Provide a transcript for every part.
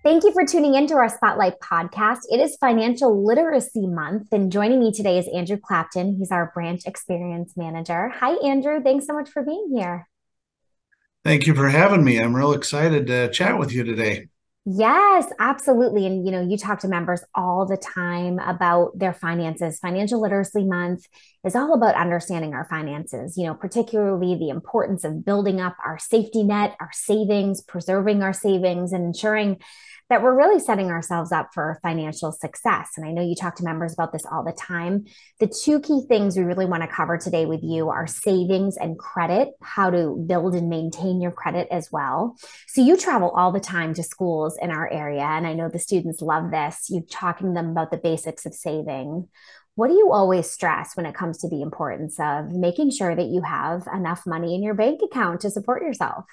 Thank you for tuning into our Spotlight podcast. It is Financial Literacy Month, and joining me today is Andrew Clapton. He's our branch experience manager. Hi, Andrew. Thanks so much for being here. Thank you for having me. I'm real excited to chat with you today. Yes, absolutely. And you talk to members all the time about their finances. Financial Literacy Month is all about understanding our finances, particularly the importance of building up our safety net, our savings, preserving our savings, and ensuring that we're really setting ourselves up for financial success. And I know you talk to members about this all the time. The two key things we really want to cover today with you are savings and credit, how to build and maintain your credit as well. So you travel all the time to schools in our area, and I know the students love this. You're talking to them about the basics of saving. What do you always stress when it comes to the importance of making sure that you have enough money in your bank account to support yourself?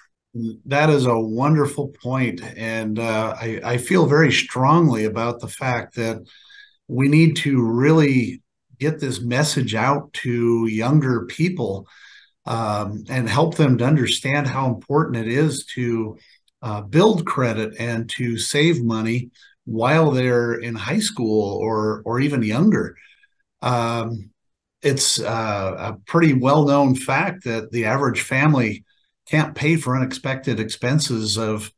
That is a wonderful point, and I feel very strongly about the fact that we need to really get this message out to younger people and help them to understand how important it is to build credit and to save money while they're in high school or even younger. Um, it's a pretty well-known fact that the average family can't pay for unexpected expenses of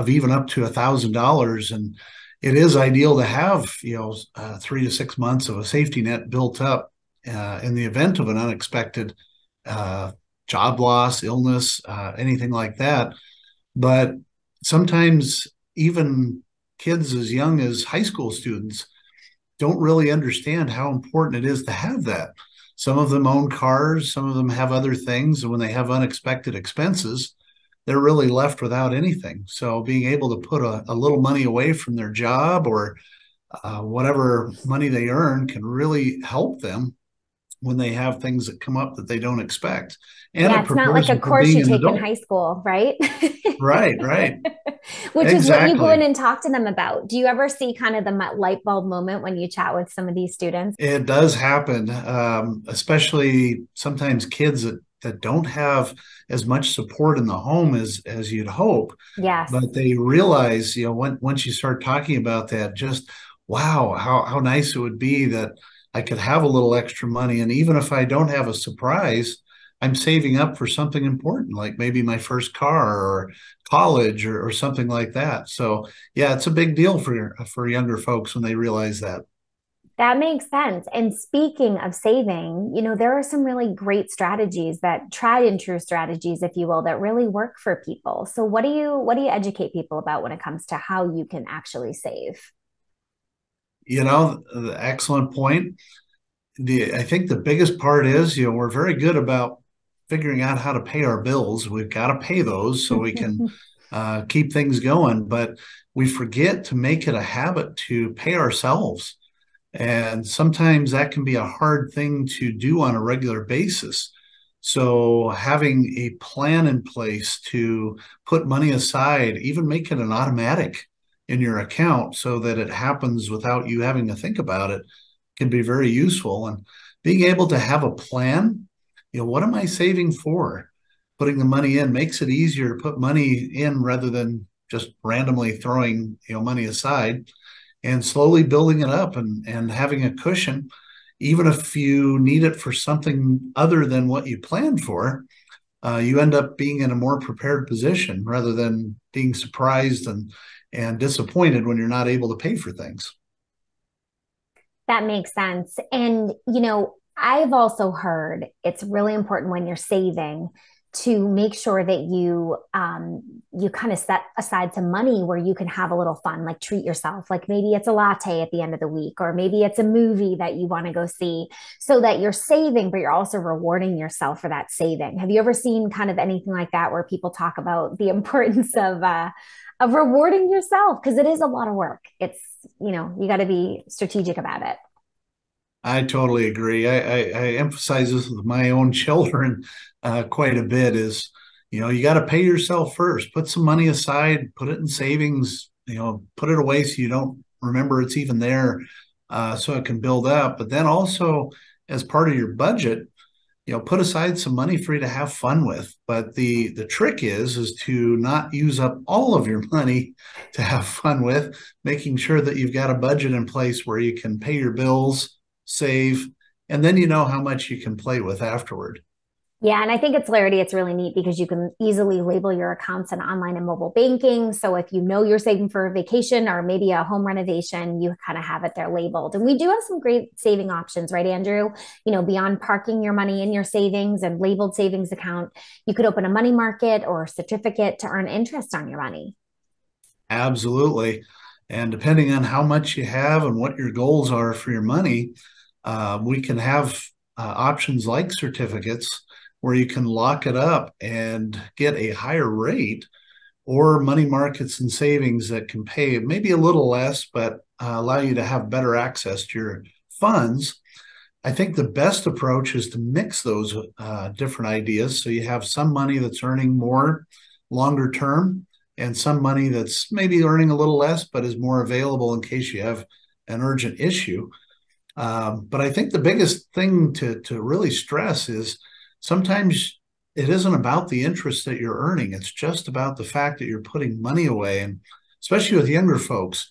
even up to $1,000, and it is ideal to have 3 to 6 months of a safety net built up in the event of an unexpected uh, job loss, illness, anything like that. But sometimes even kids as young as high school students don't really understand how important it is to have that. Some of them own cars, some of them have other things, and when they have unexpected expenses, they're really left without anything. So being able to put a little money away from their job or whatever money they earn can really help them when they have things that come up that they don't expect. And Yeah, it it's not like prepares a them for course you being an take in adult. high school, right? Right, right. Which is what you go in Exactly. and talk to them about. Do you ever see kind of the light bulb moment when you chat with some of these students? It does happen, especially sometimes kids that don't have as much support in the home as you'd hope, Yes. but they realize, once you start talking about that, just wow, how nice it would be that I could have a little extra money, and even if I don't have a surprise, I'm saving up for something important, like maybe my first car or college or something like that. So yeah, it's a big deal for younger folks when they realize that. That makes sense. And speaking of saving, there are some really great strategies that tried and true strategies, if you will, that really work for people. So what do you educate people about when it comes to how you can actually save? The excellent point. I think the biggest part is, we're very good about figuring out how to pay our bills. We've got to pay those so we can keep things going, but we forget to make it a habit to pay ourselves. And sometimes that can be a hard thing to do on a regular basis. So having a plan in place to put money aside, even make it an automatic in your account so that it happens without you having to think about it can be very useful. And being able to have a plan, what am I saving for? Putting the money in makes it easier to put money in rather than just randomly throwing, money aside, and slowly building it up and having a cushion, even if you need it for something other than what you planned for. You end up being in a more prepared position rather than being surprised and disappointed when you're not able to pay for things. That makes sense. And, I've also heard it's really important when you're saving to make sure that you kind of set aside some money where you can have a little fun, like treat yourself. Like maybe it's a latte at the end of the week, or maybe it's a movie that you want to go see, so that you're saving, but you're also rewarding yourself for that saving. Have you ever seen kind of anything like that where people talk about the importance of rewarding yourself? Because it is a lot of work. It's, you got to be strategic about it. I totally agree. I emphasize this with my own children quite a bit is, you got to pay yourself first. Put some money aside, put it in savings, put it away so you don't remember it's even there, so it can build up. But then also, as part of your budget, put aside some money for you to have fun with. But the trick is to not use up all of your money to have fun with, making sure that you've got a budget in place where you can pay your bills, save, and then you know how much you can play with afterward. Yeah, and I think at Solarity, it's really neat because you can easily label your accounts in online and mobile banking. So if you know you're saving for a vacation or maybe a home renovation, you kind of have it there labeled. And we do have some great saving options, right, Andrew? Beyond parking your money in your savings and labeled savings account, you could open a money market or certificate to earn interest on your money. Absolutely. And depending on how much you have and what your goals are for your money, we can have options like certificates where you can lock it up and get a higher rate, or money markets and savings that can pay maybe a little less, but allow you to have better access to your funds. I think the best approach is to mix those different ideas. So you have some money that's earning more longer term, and some money that's maybe earning a little less, but is more available in case you have an urgent issue. But I think the biggest thing to really stress is sometimes it isn't about the interest that you're earning. It's just about the fact that you're putting money away. And especially with younger folks,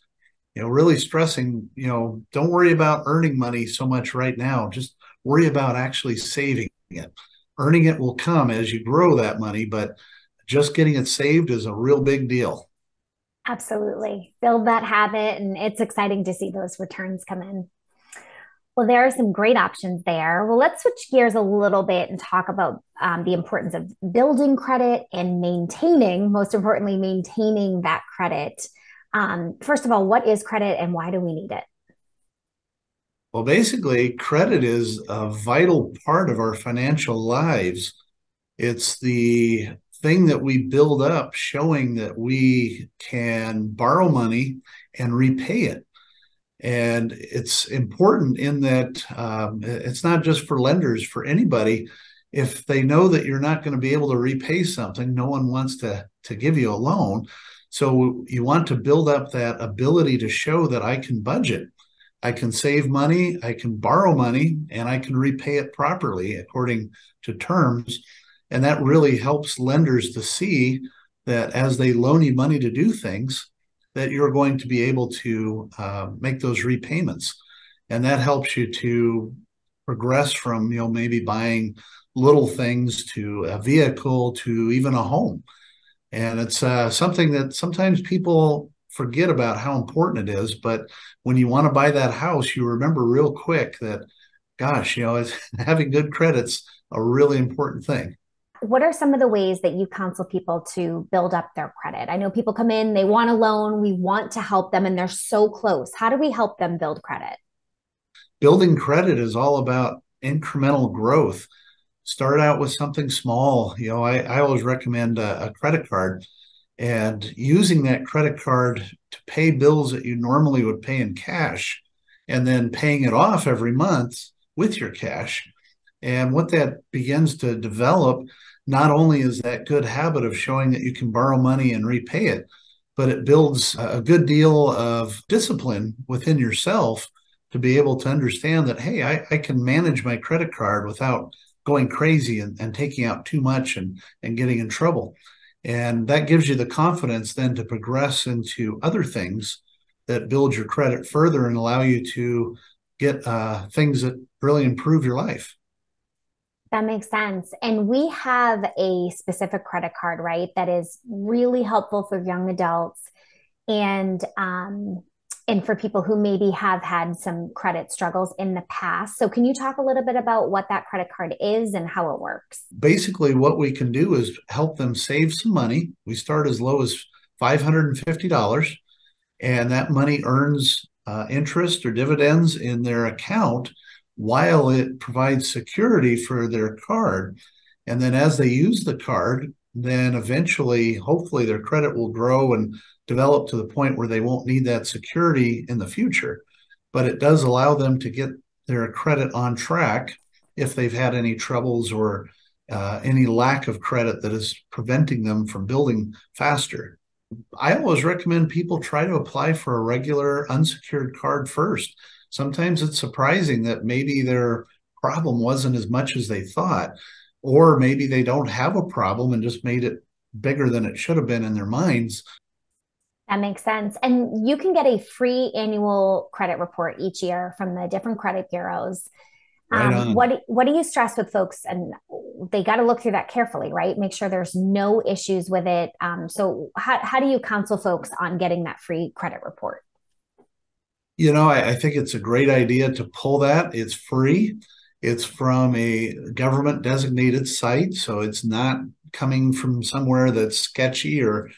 really stressing, don't worry about earning money so much right now. Just worry about actually saving it. Earning it will come as you grow that money, but just getting it saved is a real big deal. Absolutely. Build that habit, and it's exciting to see those returns come in. Well, there are some great options there. Well, let's switch gears a little bit and talk about the importance of building credit and maintaining, most importantly, maintaining that credit. First of all, what is credit and why do we need it? Well, basically, credit is a vital part of our financial lives. It's the thing that we build up showing that we can borrow money and repay it. And it's important in that it's not just for lenders, for anybody. If they know that you're not going to be able to repay something, no one wants to give you a loan. So you want to build up that ability to show that I can budget, I can save money, I can borrow money, and I can repay it properly according to terms. And that really helps lenders to see that as they loan you money to do things, that you're going to be able to make those repayments. And that helps you to progress from, maybe buying little things to a vehicle to even a home. And it's something that sometimes people forget about how important it is. But when you want to buy that house, you remember real quick that, gosh, having good credit's a really important thing. What are some of the ways that you counsel people to build up their credit? I know people come in, they want a loan, we want to help them, and they're so close. How do we help them build credit? Building credit is all about incremental growth. Start out with something small. I always recommend a credit card, and using that credit card to pay bills that you normally would pay in cash, and then paying it off every month with your cash. And what that begins to develop, not only is that good habit of showing that you can borrow money and repay it, but it builds a good deal of discipline within yourself to be able to understand that, hey, I can manage my credit card without going crazy and taking out too much and getting in trouble. And that gives you the confidence then to progress into other things that build your credit further and allow you to get things that really improve your life. That makes sense. And we have a specific credit card, right, that is really helpful for young adults and for people who maybe have had some credit struggles in the past. So can you talk a little bit about what that credit card is and how it works? Basically, what we can do is help them save some money. We start as low as $550, and that money earns interest or dividends in their account while it provides security for their card. And then as they use the card, then eventually, hopefully, their credit will grow and develop to the point where they won't need that security in the future. But it does allow them to get their credit on track if they've had any troubles or any lack of credit that is preventing them from building faster. I always recommend people try to apply for a regular unsecured card first. Sometimes it's surprising that maybe their problem wasn't as much as they thought, or maybe they don't have a problem and just made it bigger than it should have been in their minds. That makes sense. And you can get a free annual credit report each year from the different credit bureaus. Right on. What do you stress with folks? And they got to look through that carefully, right? Make sure there's no issues with it. So how do you counsel folks on getting that free credit report? I think it's a great idea to pull that. It's free. It's from a government designated site, so it's not coming from somewhere that's sketchy or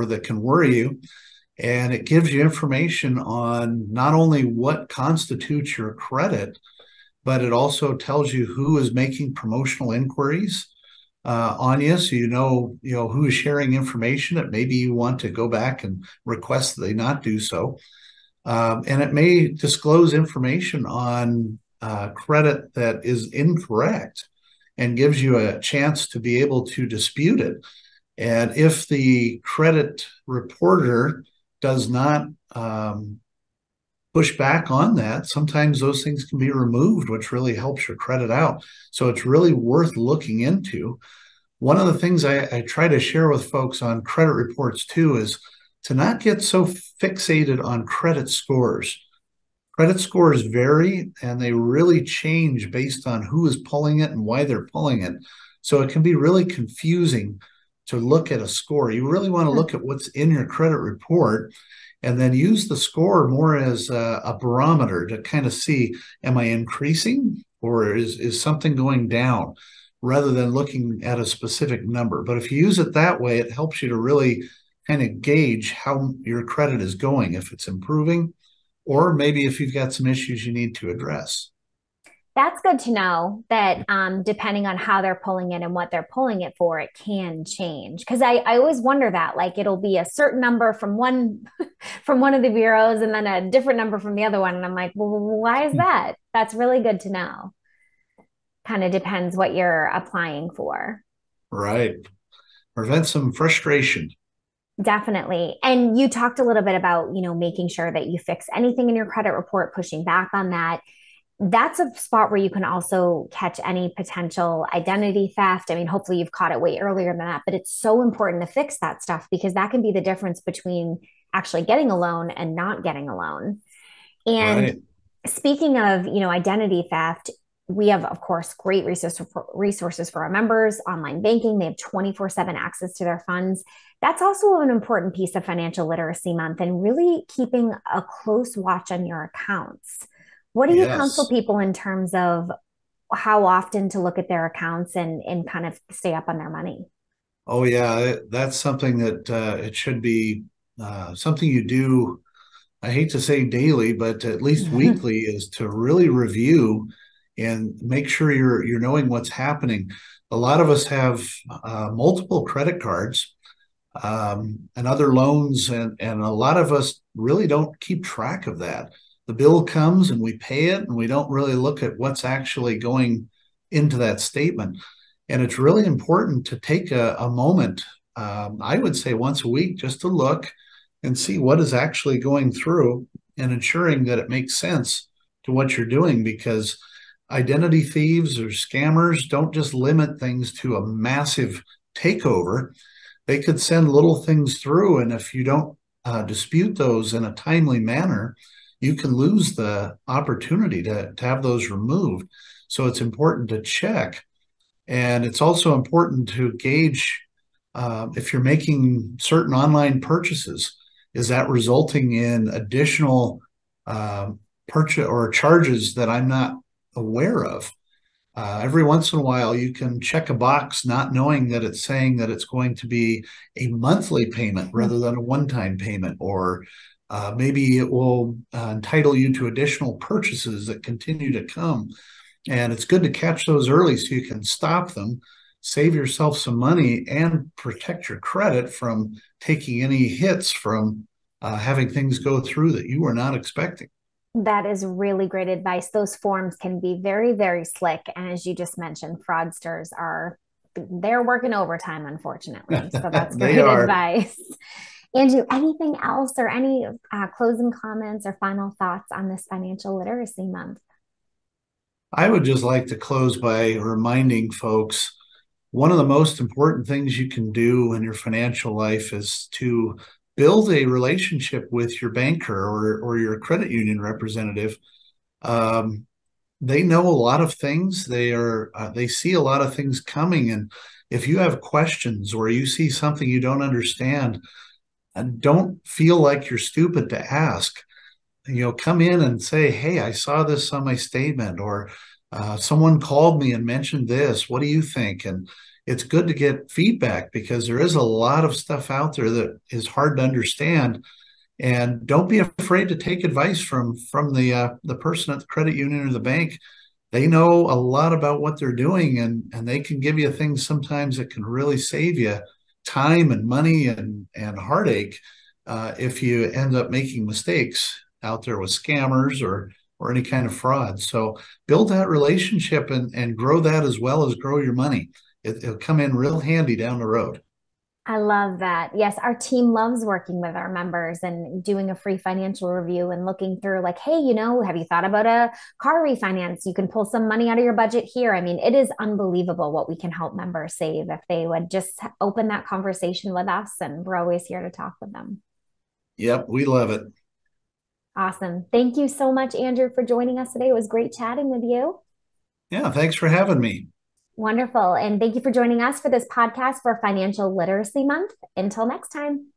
that can worry you. And it gives you information on not only what constitutes your credit, but it also tells you who is making promotional inquiries on you, so you know who is sharing information that maybe you want to go back and request that they not do so. And it may disclose information on credit that is incorrect and gives you a chance to be able to dispute it. And if the credit reporter does not push back on that, sometimes those things can be removed, which really helps your credit out. So it's really worth looking into. One of the things I try to share with folks on credit reports too is to not get so fixated on credit scores. Credit scores vary and they really change based on who is pulling it and why they're pulling it. So it can be really confusing to look at a score. You really want to look at what's in your credit report and then use the score more as a barometer to kind of see, am I increasing or is something going down, rather than looking at a specific number. But if you use it that way, it helps you to really kind of gauge how your credit is going, if it's improving, or maybe if you've got some issues you need to address. That's good to know that depending on how they're pulling it and what they're pulling it for, it can change. Because I always wonder that, like it'll be a certain number from one from one of the bureaus and then a different number from the other one. And I'm like, well, why is that? That's really good to know. Kind of depends what you're applying for. Right. Prevent some frustration. Definitely. And you talked a little bit about, making sure that you fix anything in your credit report, pushing back on that. That's a spot where you can also catch any potential identity theft. I mean, hopefully you've caught it way earlier than that, but it's so important to fix that stuff because that can be the difference between actually getting a loan and not getting a loan. And Right. speaking of, identity theft, we have, of course, great resources for our members, online banking. They have 24/7 access to their funds. That's also an important piece of Financial Literacy Month and really keeping a close watch on your accounts. What do you counsel Yes. people in terms of how often to look at their accounts and kind of stay up on their money? Oh, yeah. That's something that it should be something you do. I hate to say daily, but at least weekly, is to really review and make sure you're knowing what's happening. A lot of us have multiple credit cards and other loans, and a lot of us really don't keep track of that. The bill comes and we pay it, and we don't really look at what's actually going into that statement. And it's really important to take a moment, I would say once a week, just to look and see what is actually going through and ensuring that it makes sense to what you're doing, because identity thieves or scammers don't just limit things to a massive takeover. They could send little things through, and if you don't dispute those in a timely manner, you can lose the opportunity to have those removed. So it's important to check. And it's also important to gauge if you're making certain online purchases, is that resulting in additional purchase or charges that I'm not aware of? Every once in a while, you can check a box not knowing that it's saying that it's going to be a monthly payment rather than a one-time payment, or maybe it will entitle you to additional purchases that continue to come. And it's good to catch those early so you can stop them, save yourself some money, and protect your credit from taking any hits from having things go through that you were not expecting. That is really great advice. Those forms can be very, very slick. And as you just mentioned, fraudsters they're working overtime, unfortunately. So that's They great are. advice. Andrew, anything else or any closing comments or final thoughts on this Financial Literacy Month? I would just like to close by reminding folks one of the most important things you can do in your financial life is to build a relationship with your banker or your credit union representative. Um, they know a lot of things. They see a lot of things coming, and if you have questions or you see something you don't understand, don't feel like you're stupid to ask. Come in and say, hey, I saw this on my statement, or someone called me and mentioned this. What do you think? And it's good to get feedback because there is a lot of stuff out there that is hard to understand. And don't be afraid to take advice from the person at the credit union or the bank. They know a lot about what they're doing, and they can give you things sometimes that can really save you time and money and heartache if you end up making mistakes out there with scammers or any kind of fraud. So build that relationship and grow that as well as grow your money. It'll come in real handy down the road. I love that. Yes, our team loves working with our members and doing a free financial review and looking through, like, hey, have you thought about a car refinance? You can pull some money out of your budget here. I mean, it is unbelievable what we can help members save if they would just open that conversation with us, and we're always here to talk with them. Yep, we love it. Awesome. Thank you so much, Andrew, for joining us today. It was great chatting with you. Yeah, thanks for having me. Wonderful. And thank you for joining us for this podcast for Financial Literacy Month. Until next time.